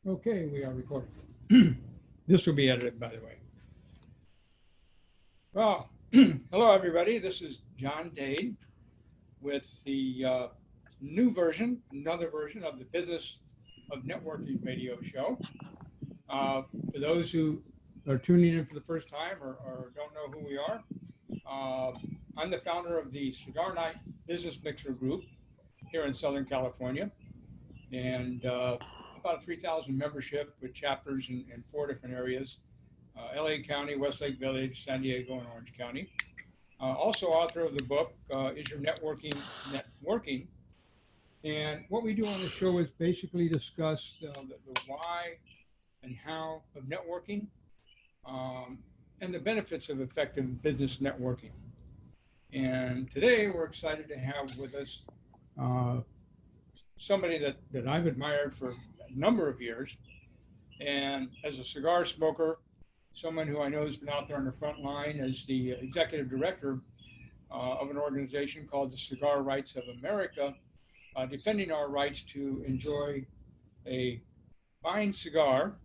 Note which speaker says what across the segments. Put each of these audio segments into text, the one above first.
Speaker 1: Okay, we are recording. This will be edited, by the way. Well, hello everybody. This is John Dade with the new version, another version of the Business of Networking radio show. For those who are tuning in for the first time or don't know who we are, uh, I'm the founder of the Cigar Night Business Mixer Group here in Southern California, and about a 3,000 membership with chapters in four different areas. LA County, Westlake Village, San Diego, and Orange County. Also author of the book, Is Your Networking? And what we do on the show is basically discuss the why and how of networking, um, and the benefits of effective business networking. And today we're excited to have with us uh, somebody that I've admired for a number of years. And as a cigar smoker, someone who I know has been out there on the front line as the executive director of an organization called the Cigar Rights of America, defending our rights to enjoy a fine cigar,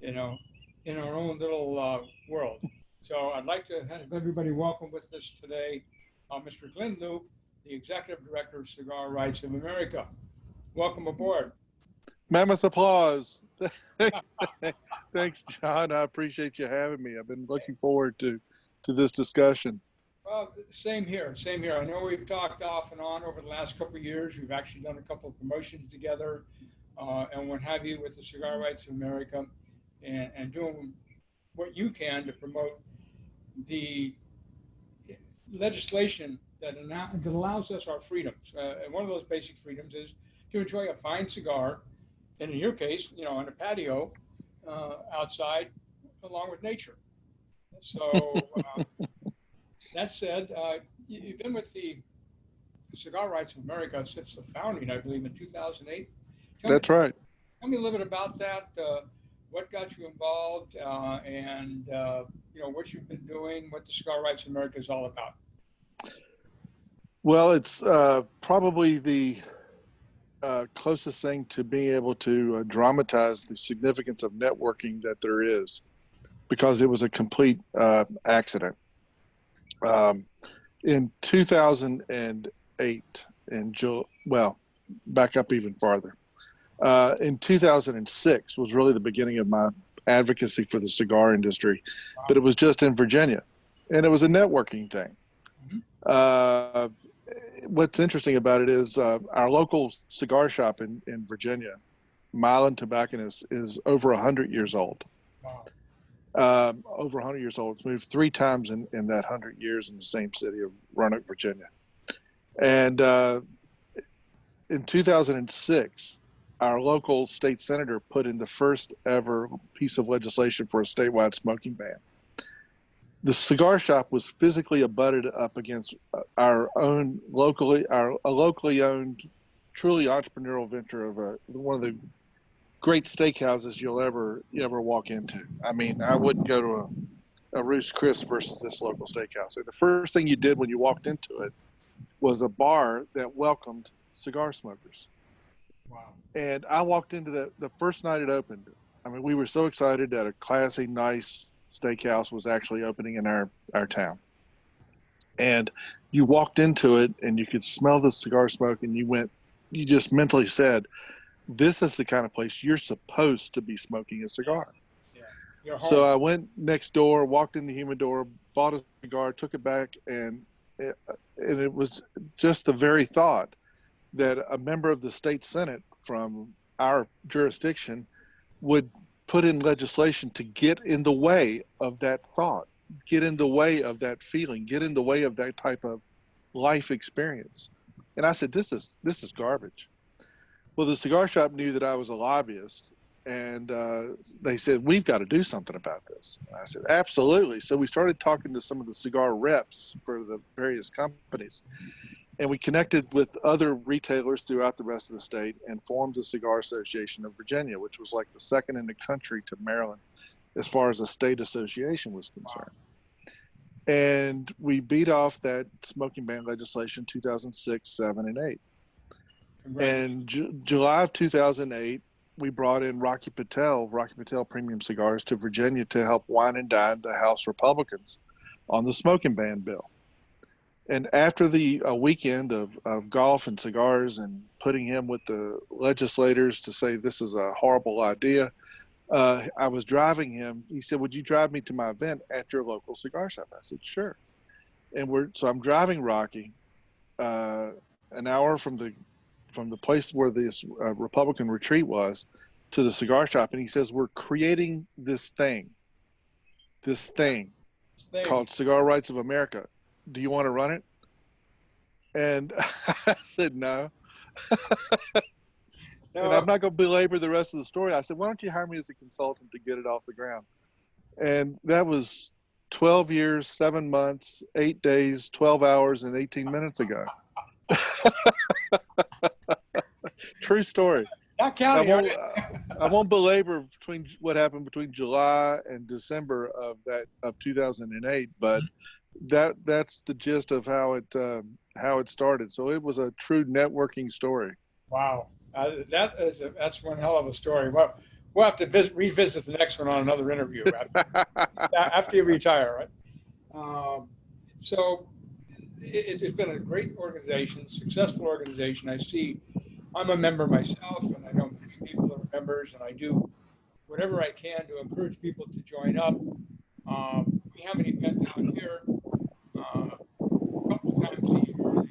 Speaker 1: you know, in our own little world. So I'd like to have everybody welcome with us today, Mr. Glynn Loope, the executive director of Cigar Rights of America. Welcome aboard.
Speaker 2: Mammoth applause. Thanks, John. I appreciate you having me. I've been looking forward to this discussion.
Speaker 1: Well, same here, same here. I know we've talked off and on over the last couple of years. We've actually done a couple of promotions together and what have you with the Cigar Rights of America, and doing what you can to promote the legislation that allows us our freedoms. And one of those basic freedoms is to enjoy a fine cigar, and in your case, on a patio outside along with nature. So that said, you've been with the Cigar Rights of America since the founding, I believe, in 2008.
Speaker 2: That's right.
Speaker 1: Tell me a little bit about that. What got you involved, and what you've been doing, what the Cigar Rights of America is all about.
Speaker 2: Well, it's probably the closest thing to being able to dramatize the significance of networking that there is, because it was a complete accident. In 2008, back up even farther. In 2006 was really the beginning of my advocacy for the cigar industry, but it was just in Virginia, and it was a networking thing. What's interesting about it is our local cigar shop in Virginia, Milan Tobacconist, is over 100 years old.
Speaker 1: Wow.
Speaker 2: Over 100 years old. It's moved 3 times in that 100 years in the same city of Roanoke, Virginia. And in 2006, our local state senator put in the first ever piece of legislation for a statewide smoking ban. The cigar shop was physically abutted up against our own locally owned, truly entrepreneurial venture of one of the great steakhouses you'll ever walk into. I mean, I wouldn't go to a Ruth's Chris versus this local steakhouse. So the first thing you did when you walked into it was a bar that welcomed cigar smokers.
Speaker 1: Wow.
Speaker 2: And I walked into the first night it opened. I mean, we were so excited that a classy, nice steakhouse was actually opening in our town. And you walked into it and you could smell the cigar smoke, and you just mentally said, this is the kind of place you're supposed to be smoking a cigar.
Speaker 1: Yeah.
Speaker 2: So I went next door, walked in the humidor, bought a cigar, took it back, and it was just the very thought that a member of the state Senate from our jurisdiction would put in legislation to get in the way of that thought, get in the way of that feeling, get in the way of that type of life experience. And I said, this is garbage. Well, the cigar shop knew that I was a lobbyist, and they said, we've got to do something about this. And I said, absolutely. So we started talking to some of the cigar reps for the various companies, and we connected with other retailers throughout the rest of the state and formed the Cigar Association of Virginia, which was like the second in the country to Maryland as far as a state association was concerned. Wow. And we beat off that smoking ban legislation 2006, 7, and 8. And July of 2008, we brought in Rocky Patel Premium Cigars, to Virginia to help wine and dine the House Republicans on the smoking ban bill. And after the weekend of golf and cigars and putting him with the legislators to say this is a horrible idea, I was driving him. He said, "Would you drive me to my event at your local cigar shop?" I said, "Sure." And so I'm driving Rocky an hour from the place where this Republican retreat was to the cigar shop, and he says, "We're creating this thing called Cigar Rights of America. Do you want to run it?" And I said, "No." And I'm not going to belabor the rest of the story. I said, "Why don't you hire me as a consultant to get it off the ground?" And that was 12 years, 7 months, 8 days, 12 hours, and 18 minutes ago. True story.
Speaker 1: Not counting.
Speaker 2: I won't belabor what happened between July and December of 2008, but that's the gist of how it started. So it was a true networking story.
Speaker 1: Wow, that's one hell of a story. Well, we'll have to revisit the next one on another interview after you retire, right? So it's been a great organization, successful organization. I'm a member myself, and I know many people that are members, and I do whatever I can to encourage people to join up. We have an event down here a couple of times a year,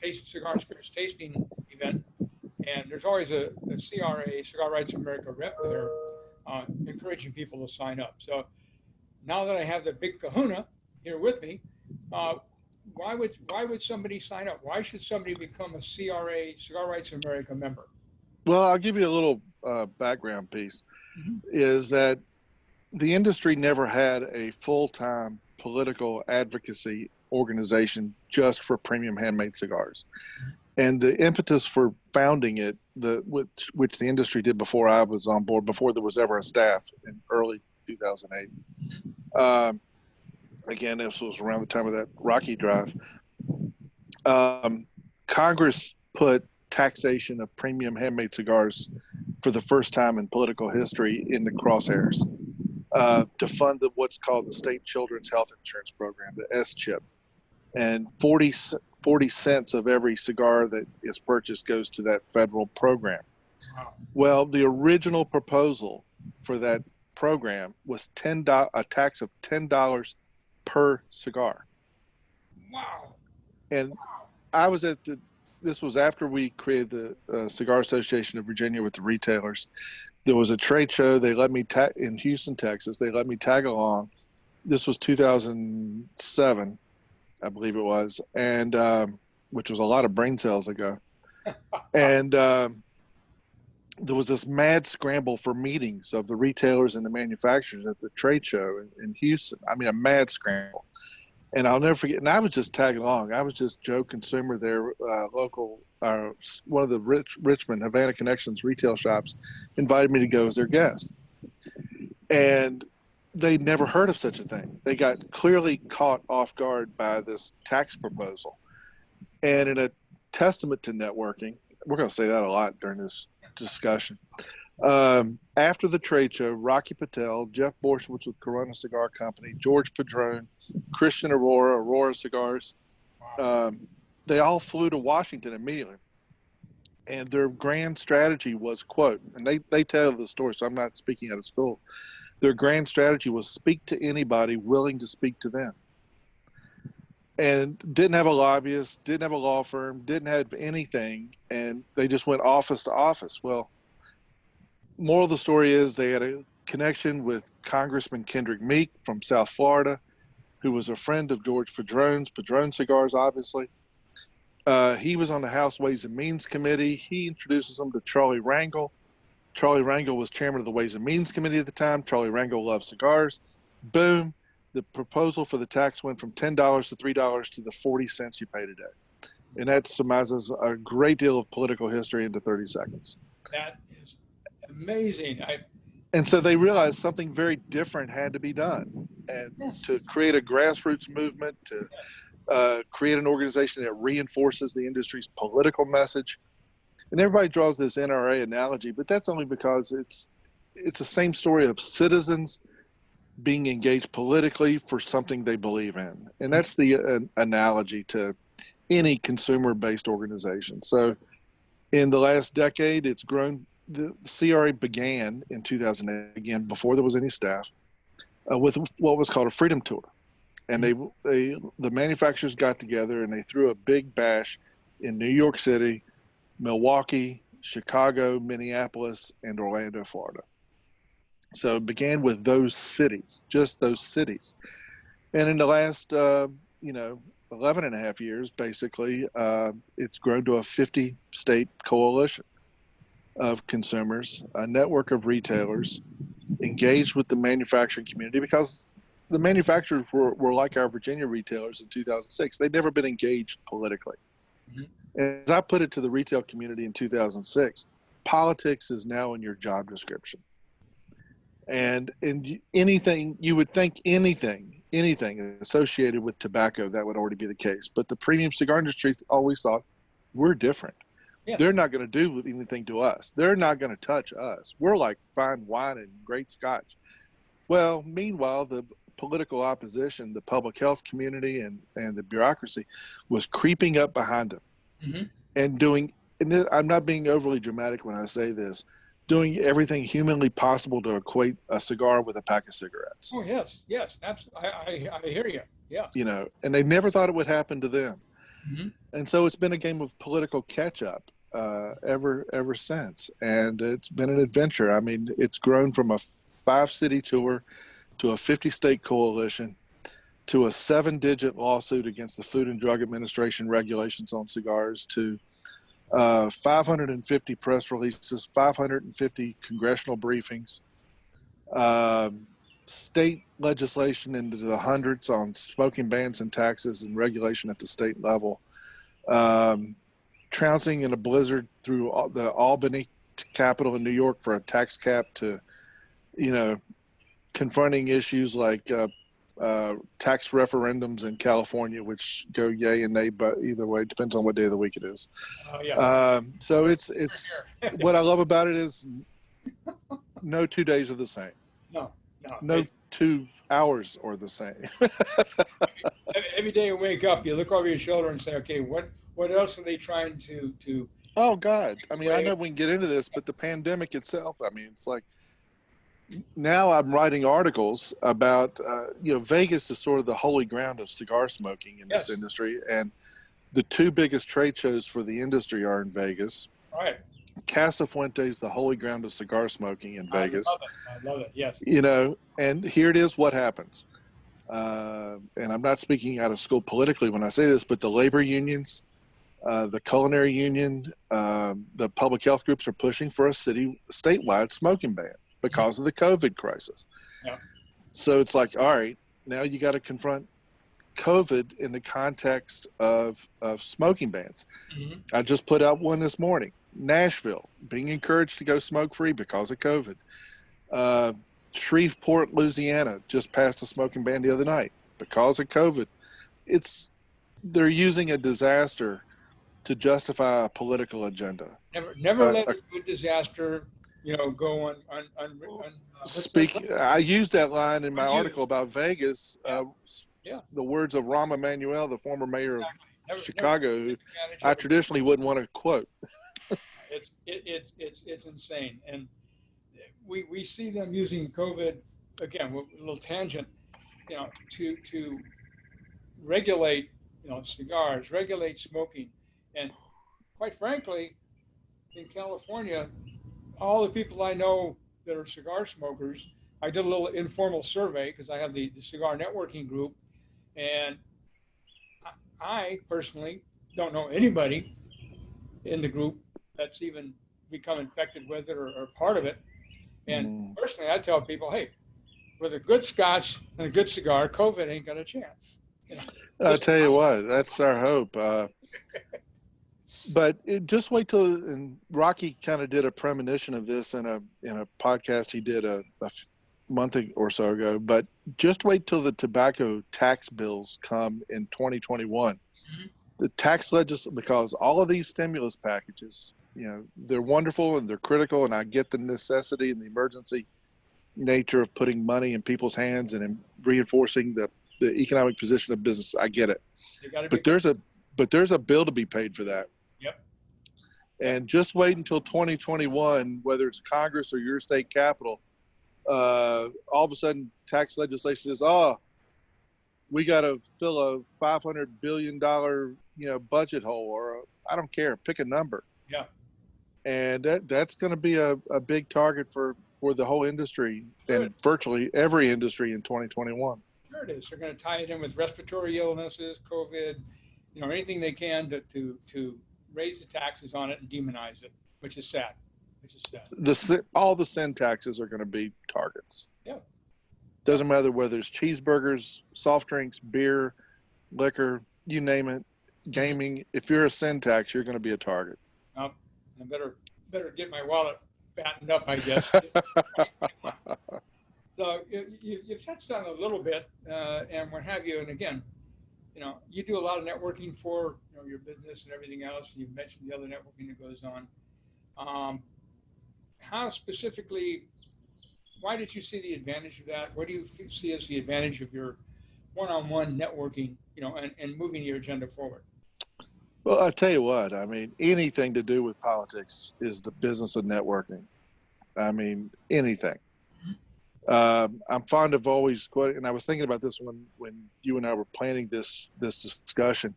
Speaker 1: the Cigar Spirits tasting event, and there's always a CRA, Cigar Rights of America rep there, encouraging people to sign up. So now that I have the big kahuna here with me, why would somebody sign up? Why should somebody become a CRA, Cigar Rights of America member?
Speaker 2: Well, I'll give you a little background piece. Mm-hmm. Is that the industry never had a full-time political advocacy organization just for premium handmade cigars. And the impetus for founding it, which the industry did before I was on board, before there was ever a staff in early 2008. Again, this was around the time of that Rocky drive. Congress put taxation of premium handmade cigars for the first time in political history in the crosshairs to fund what's called the State Children's Health Insurance Program, the S-CHIP. And 40 cents of every cigar that is purchased goes to that federal program. Wow. Well, the original proposal for that program was a tax of $10 per cigar.
Speaker 1: Wow.
Speaker 2: And I was this was after we created the Cigar Association of Virginia with the retailers. There was a trade show. They let me in Houston, Texas. They let me tag along. This was 2007, I believe it was, and which was a lot of brain cells ago. And there was this mad scramble for meetings of the retailers and the manufacturers at the trade show in Houston. I mean, a mad scramble. And I'll never forget. And I was just tagging along. I was just Joe Consumer there, local, one of the Richmond Havana Connections retail shops invited me to go as their guest. And they'd never heard of such a thing. They got clearly caught off guard by this tax proposal. And in a testament to networking, we're going to say that a lot during this discussion. After the trade show, Rocky Patel, Jeff Borshwitz with Corona Cigar Company, George Padron, Christian Aurora Cigars, they all flew to Washington immediately. And their grand strategy was, quote, and they tell the story, so I'm not speaking out of school. Their grand strategy was speak to anybody willing to speak to them. And didn't have a lobbyist, didn't have a law firm, didn't have anything, and they just went office to office. Well, moral of the story is they had a connection with Congressman Kendrick Meek from South Florida, who was a friend of George Padron Cigars, obviously. He was on the House Ways and Means Committee. He introduces them to Charlie Rangel. Charlie Rangel was chairman of the Ways and Means Committee at the time. Charlie Rangel loved cigars. Boom. The proposal for the tax went from $10 to $3 to the 40 cents you pay today. And that surmises a great deal of political history into 30 seconds.
Speaker 1: That is amazing.
Speaker 2: And so they realized something very different had to be done. And yes, to create a grassroots movement, to create an organization that reinforces the industry's political message, And everybody draws this NRA analogy, but that's only because it's the same story of citizens being engaged politically for something they believe in. And that's the analogy to any consumer-based organization. So in the last decade, it's grown. The CRA began in 2008, again, before there was any staff, with what was called a freedom tour. And the manufacturers got together and they threw a big bash in New York City, Milwaukee, Chicago, Minneapolis, and Orlando, Florida. So it began with those cities, just those cities. And in the last, 11 and a half years, basically, it's grown to a 50-state coalition of consumers, a network of retailers engaged with the manufacturing community, because the manufacturers were like our Virginia retailers in 2006. They'd never been engaged politically. Mm-hmm. As I put it to the retail community in 2006, politics is now in your job description. And anything, you would think anything associated with tobacco, that would already be the case. But the premium cigar industry always thought, we're different. Yeah. They're not going to do anything to us. They're not going to touch us. We're like fine wine and great scotch. Well, meanwhile, the political opposition, the public health community, and the bureaucracy was creeping up behind them. Mm-hmm. And doing, and I'm not being overly dramatic when I say this, doing everything humanly possible to equate a cigar with a pack of cigarettes.
Speaker 1: Oh, yes, absolutely. I hear you. Yeah.
Speaker 2: And they never thought it would happen to them.
Speaker 1: Mm-hmm.
Speaker 2: And so it's been a game of political catch-up ever since. And it's been an adventure. I mean, it's grown from a 5-city tour to a 50-state coalition to a 7-digit lawsuit against the Food and Drug Administration regulations on cigars to 550 press releases, 550 congressional briefings, state legislation into the hundreds on smoking bans and taxes and regulation at the state level, trouncing in a blizzard through the Albany Capitol in New York for a tax cap, to, confronting issues like tax referendums in California, which go yay and nay, but either way, depends on what day of the week it is. So it's what I love about it is no 2 days are the same. No 2 hours are the same.
Speaker 1: Every day you wake up, you look over your shoulder and say, okay, what else are they trying to
Speaker 2: Oh God. I mean, I know we can get into this, but the pandemic itself, I mean, it's like, now I'm writing articles about, Vegas is sort of the holy ground of cigar smoking in this industry. And the 2 biggest trade shows for the industry are in Vegas.
Speaker 1: Right.
Speaker 2: Casa Fuente is the holy ground of cigar smoking in Vegas.
Speaker 1: I love it. Yes.
Speaker 2: And here it is, what happens. And I'm not speaking out of school politically when I say this, but the labor unions, the culinary union, the public health groups are pushing for a statewide smoking ban because of the COVID crisis.
Speaker 1: Yeah.
Speaker 2: So it's like, all right, now you got to confront COVID in the context of smoking bans. Mm-hmm. I just put out one this morning. Nashville being encouraged to go smoke free because of COVID. Shreveport, Louisiana just passed a smoking ban the other night because of COVID. They're using a disaster to justify a political agenda.
Speaker 1: Never let a good disaster go on.
Speaker 2: I used that line in my article about Vegas. The words of Rahm Emanuel, the former mayor of Chicago, who I traditionally wouldn't want to quote.
Speaker 1: It's insane, and we see them using COVID again. A little tangent, to regulate, cigars, regulate smoking, and quite frankly, in California, all the people I know that are cigar smokers, I did a little informal survey because I have the cigar networking group, and I personally don't know anybody in the group that's even become infected with it or part of it. And personally, I tell people, hey, with a good scotch and a good cigar, COVID ain't got a chance.
Speaker 2: I'll tell you what, that's our hope. But just wait till, and Rocky kind of did a premonition of this in a podcast he did a month or so ago, but just wait till the tobacco tax bills come in 2021. Mm-hmm. The tax because all of these stimulus packages they're wonderful and they're critical, and I get the necessity and the emergency nature of putting money in people's hands and in reinforcing the economic position of business. I get it,
Speaker 1: They got to be.
Speaker 2: but there's a bill to be paid for that.
Speaker 1: Yep.
Speaker 2: And just wait until 2021, whether it's Congress or your state capital, all of a sudden tax legislation is, we got to fill a $500 billion budget hole, or I don't care, pick a number.
Speaker 1: Yeah.
Speaker 2: And that's going to be a big target for the whole industry,
Speaker 1: Sure.
Speaker 2: and virtually every industry in 2021.
Speaker 1: Sure it is. They're going to tie it in with respiratory illnesses, COVID, anything they can to raise the taxes on it and demonize it, which is sad.
Speaker 2: All the sin taxes are going to be targets.
Speaker 1: Yeah.
Speaker 2: Doesn't matter whether it's cheeseburgers, soft drinks, beer, liquor, you name it, gaming. If you're a sin tax, you're going to be a target.
Speaker 1: I better get my wallet fattened up, I guess. So you've touched on it a little bit, and what have you. And again, you do a lot of networking for your business and everything else. And you've mentioned the other networking that goes on. How specifically? Why did you see the advantage of that? What do you see as the advantage of your one-on-one networking, and moving your agenda forward?
Speaker 2: Well, I tell you what, anything to do with politics is the business of networking. Anything. I'm fond of always quoting, and I was thinking about this when you and I were planning this discussion.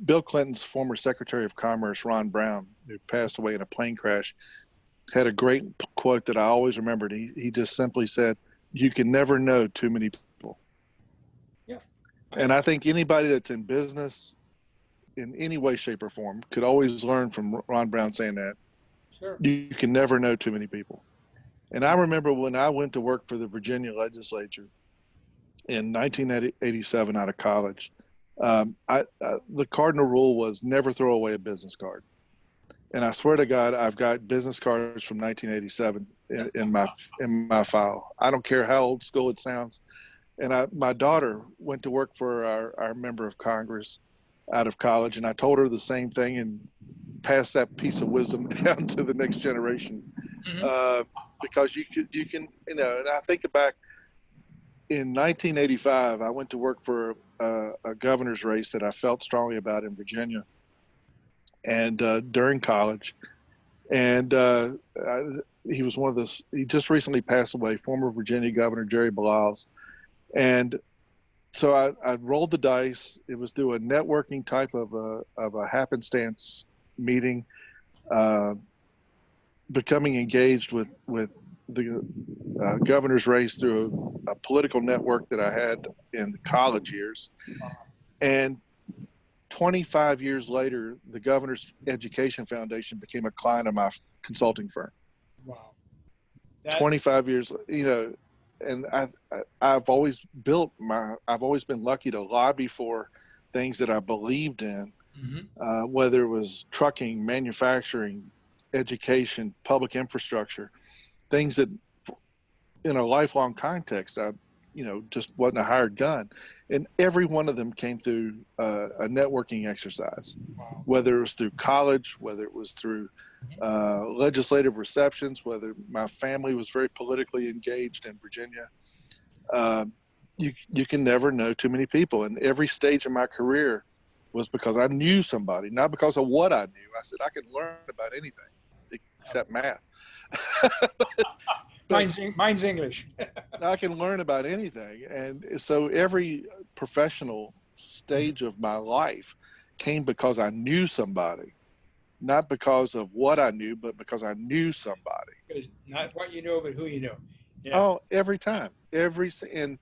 Speaker 2: Bill Clinton's former Secretary of Commerce, Ron Brown, who passed away in a plane crash, had a great quote that I always remembered. He just simply said, "You can never know too many people."
Speaker 1: Yeah.
Speaker 2: And I think anybody that's in business in any way, shape, or form could always learn from Ron Brown saying that.
Speaker 1: Sure.
Speaker 2: You can never know too many people. And I remember when I went to work for the Virginia legislature in 1987 out of college, the cardinal rule was never throw away a business card. And I swear to God, I've got business cards from 1987 in my file. I don't care how old school it sounds. And my daughter went to work for our member of Congress out of college, and I told her the same thing and passed that piece of wisdom down to the next generation. Because you can, and I think back in 1985, I went to work for a governor's race that I felt strongly about in Virginia, and during college, and he was one of those. He just recently passed away, former Virginia Governor Jerry Balaws, and so I rolled the dice. It was through a networking type of a happenstance meeting, becoming engaged with the governor's race through a political network that I had in the college years. And 25 years later, the Governor's Education Foundation became a client of my consulting firm.
Speaker 1: Wow.
Speaker 2: 25 years, and I've always been lucky to lobby for things that I believed in, whether it was trucking, manufacturing, education, public infrastructure, things that in a lifelong context, I just wasn't a hired gun. And every one of them came through a networking exercise, whether it was through college, whether it was through legislative receptions, whether my family was very politically engaged in Virginia. You can never know too many people. And every stage of my career was because I knew somebody, not because of what I knew. I said, I can learn about anything except math.
Speaker 1: Mine's English.
Speaker 2: I can learn about anything. And so every professional stage of my life came because I knew somebody, not because of what I knew, but because I knew somebody.
Speaker 1: Because not what you know, but who you know. Yeah.
Speaker 2: Oh, every time. And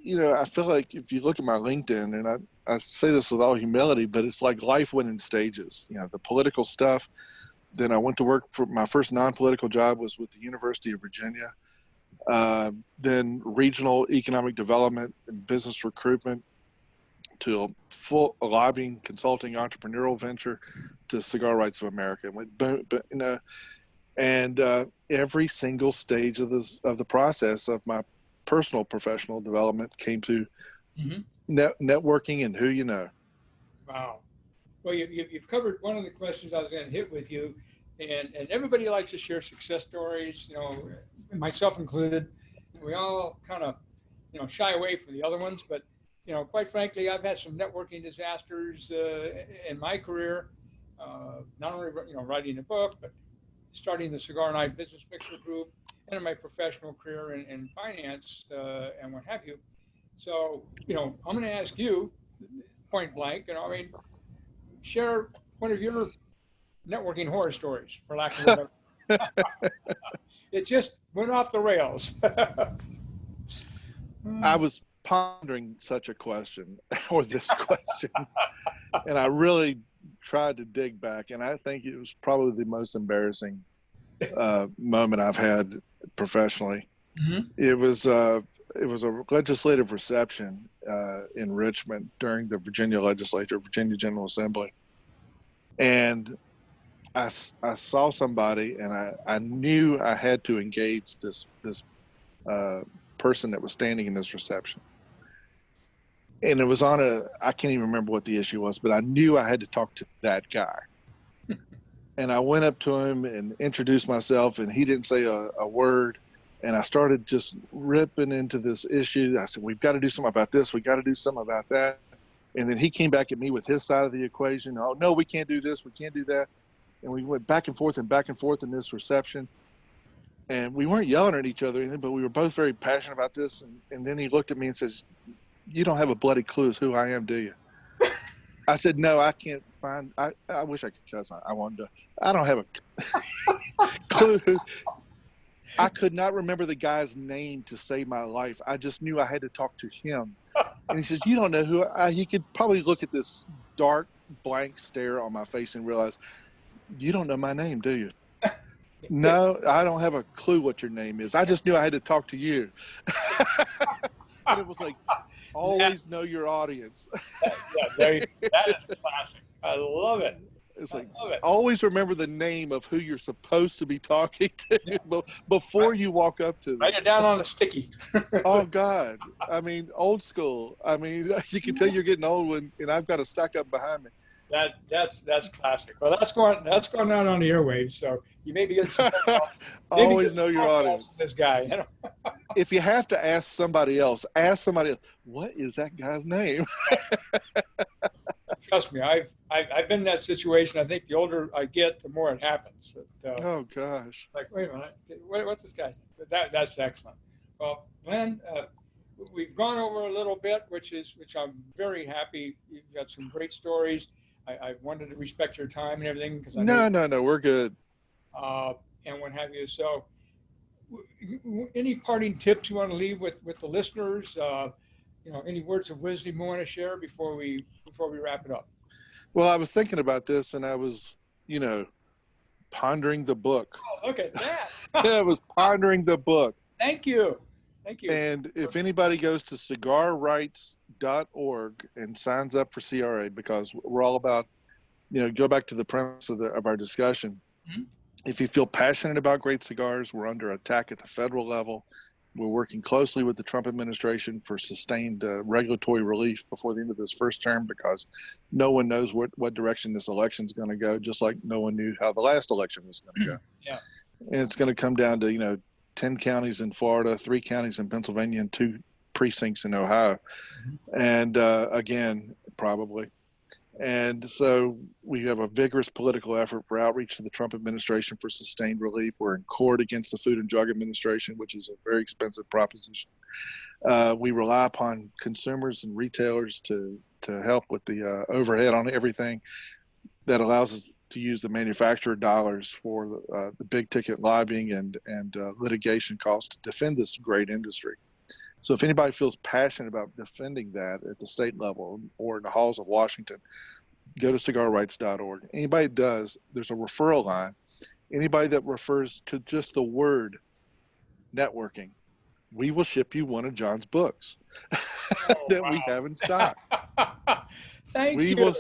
Speaker 2: I feel like if you look at my LinkedIn, and I say this with all humility, but it's like life went in stages, the political stuff. Then I went to work for my first non-political job was with the University of Virginia. Then regional economic development and business recruitment, to a full lobbying, consulting, entrepreneurial venture, to Cigar Rights of America. And every single stage of the process of my personal professional development came through networking and who you know.
Speaker 1: Wow. Well, you've covered one of the questions I was going to hit with you, and everybody likes to share success stories, myself included. We all kind of, shy away from the other ones, but, quite frankly, I've had some networking disasters in my career, not only, writing a book, but starting the Cigar Night Business Mixer Group, and in my professional career in finance and what have you. So, I'm going to ask you point blank, I mean, share one of your networking horror stories, for lack of a better. It just went off the rails.
Speaker 2: I was pondering such a question or this question, and I really tried to dig back, and I think it was probably the most embarrassing moment I've had professionally.
Speaker 1: Mhm.
Speaker 2: It was a legislative reception in Richmond during the Virginia legislature, Virginia General Assembly, and I saw somebody, and I knew I had to engage this person that was standing in this reception. And it was on I can't even remember what the issue was, but I knew I had to talk to that guy. And I went up to him and introduced myself, and he didn't say a word. And I started just ripping into this issue. I said, we've got to do something about this. We got to do something about that. And then he came back at me with his side of the equation. Oh, no, we can't do this. We can't do that. And we went back and forth in this reception. And we weren't yelling at each other, but we were both very passionate about this. And then he looked at me and says, you don't have a bloody clue as who I am, do you? I said, no, I can't find, I wish I could cuss. I wanted to, I don't have a clue. I could not remember the guy's name to save my life. I just knew I had to talk to him. And he says, you don't know who he could probably look at this dark, blank stare on my face and realize, you don't know my name, do you? No, I don't have a clue what your name is. I just knew I had to talk to you. And it was like, always know your audience.
Speaker 1: That is classic. I love it.
Speaker 2: It's like, always remember the name of who you're supposed to be talking to before you walk up to them.
Speaker 1: Write it down on a sticky.
Speaker 2: Oh, God. I mean, old school. I mean, you can tell you're getting old and I've got a stack up behind me.
Speaker 1: That's classic. Well, that's going out on the airwaves. So you may be getting some
Speaker 2: always know your audience.
Speaker 1: This guy.
Speaker 2: If you have to ask somebody else, what is that guy's name?
Speaker 1: Trust me, I've been in that situation. I think the older I get, the more it happens. But,
Speaker 2: oh gosh!
Speaker 1: Like, wait a minute, what's this guy? That's excellent. Well, Glynn, we've gone over a little bit, which I'm very happy. You've got some great stories. I wanted to respect your time and everything because
Speaker 2: no, we're good.
Speaker 1: And what have you. So, any parting tips you want to leave with the listeners? Any words of wisdom you want to share before we wrap it up?
Speaker 2: Well, I was thinking about this, and I was, pondering the book.
Speaker 1: Oh, look at that!
Speaker 2: I was pondering the book.
Speaker 1: Thank you.
Speaker 2: And if anybody goes to cigarrights.org and signs up for CRA, because we're all about, go back to the premise of our discussion. Mm-hmm. If you feel passionate about great cigars, we're under attack at the federal level. We're working closely with the Trump administration for sustained regulatory relief before the end of this first term, because no one knows what direction this election is going to go, just like no one knew how the last election was going to go.
Speaker 1: Yeah.
Speaker 2: And it's going to come down to, 10 counties in Florida, 3 counties in Pennsylvania, and 2 precincts in Ohio. Mm-hmm. And again, probably. And so we have a vigorous political effort for outreach to the Trump administration for sustained relief. We're in court against the Food and Drug Administration, which is a very expensive proposition. We rely upon consumers and retailers to help with the overhead on everything that allows us to use the manufacturer dollars for the big ticket lobbying and litigation costs to defend this great industry. So if anybody feels passionate about defending that at the state level or in the halls of Washington, go to cigarrights.org. Anybody does, there's a referral line. Anybody that refers to just the word networking, we will ship you one of John's books that we have in stock.
Speaker 1: Thank you.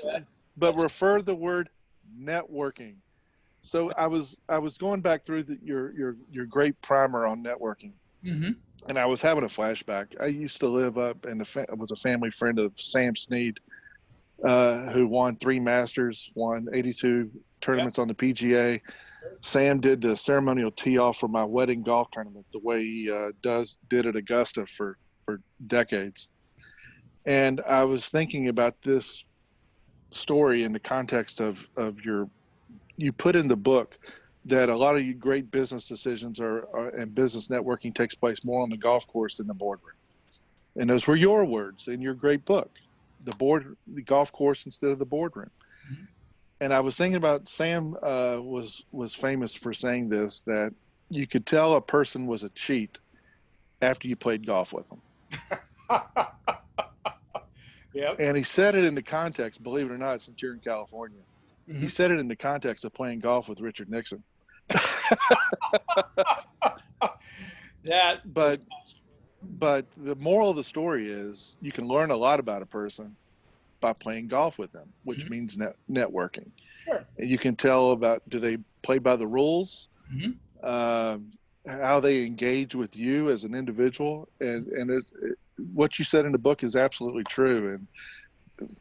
Speaker 2: But refer the word networking. So I was going back through your great primer on networking. Mm-hmm. And I was having a flashback. I used to live up and was a family friend of Sam Snead, who won 3 Masters, won 82 tournaments on the PGA. Sam did the ceremonial tee off for my wedding golf tournament the way he did at Augusta for decades. And I was thinking about this story in the context of you put in the book that a lot of you great business decisions and business networking takes place more on the golf course than the boardroom. And those were your words in your great book, the golf course instead of the boardroom.
Speaker 1: Mm-hmm.
Speaker 2: And I was thinking about Sam was famous for saying this, that you could tell a person was a cheat after you played golf with them.
Speaker 1: Yep.
Speaker 2: And he said it in the context, believe it or not, since you're in California, mm-hmm. He said it in the context of playing golf with Richard Nixon. But the moral of the story is you can learn a lot about a person by playing golf with them, which mm-hmm. means networking.
Speaker 1: Sure.
Speaker 2: And you can tell about, do they play by the rules?
Speaker 1: Mm-hmm.
Speaker 2: How they engage with you as an individual. And what you said in the book is absolutely true. And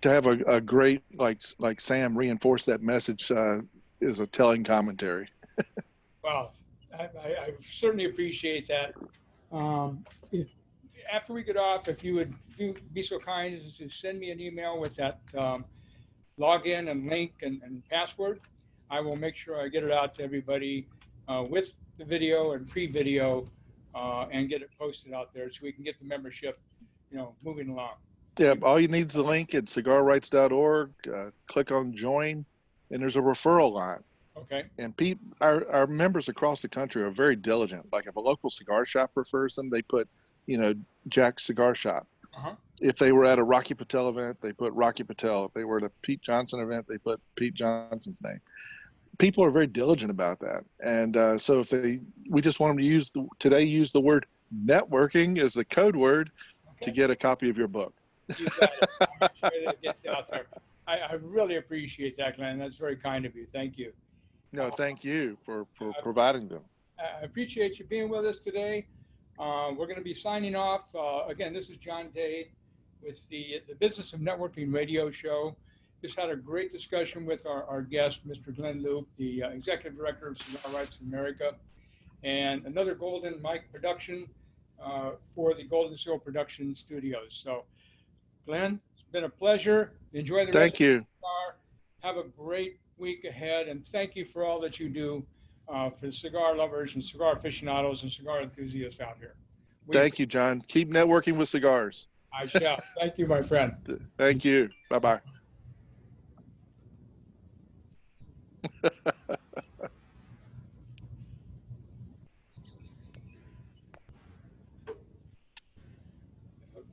Speaker 2: to have a great, like Sam reinforce that message is a telling commentary.
Speaker 1: Well, I certainly appreciate that. After we get off, if you would be so kind as to send me an email with that login and link and password, I will make sure I get it out to everybody with the video and pre-video and get it posted out there so we can get the membership, moving along.
Speaker 2: Yeah, all you need is the link at cigarrights.org. Click on join, and there's a referral line.
Speaker 1: Okay.
Speaker 2: And our members across the country are very diligent. Like if a local cigar shop refers them, they put, Jack's Cigar Shop. Uh-huh. If they were at a Rocky Patel event, they put Rocky Patel. If they were at a Pete Johnson event, they put Pete Johnson's name. People are very diligent about that. And so we just want them to use the word networking as the code word to get a copy of your book.
Speaker 1: You got it. I'll make sure that it gets out there. I really appreciate that, Glenn. That's very kind of you. Thank you.
Speaker 2: No, thank you for providing them.
Speaker 1: I appreciate you being with us today. We're going to be signing off. Again, this is John Day with the Business of Networking radio show. Just had a great discussion with our guest, Mr. Glynn Loope, the Executive Director of Cigar Rights of America, and another Golden Mic production for the Golden Seal Production Studios. So, Glenn, it's been a pleasure. Enjoy the rest of the cigar. Have a great week ahead, and thank you for all that you do for the cigar lovers and cigar aficionados and cigar enthusiasts out here.
Speaker 2: Thank you, John. Keep networking with cigars.
Speaker 1: I shall. Thank you, my friend.
Speaker 2: Thank you. Bye-bye.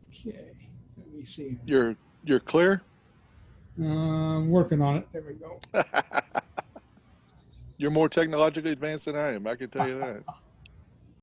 Speaker 1: Okay, let me see.
Speaker 2: You're clear?
Speaker 1: Working on it. There we go.
Speaker 2: You're more technologically advanced than I am. I can tell you that.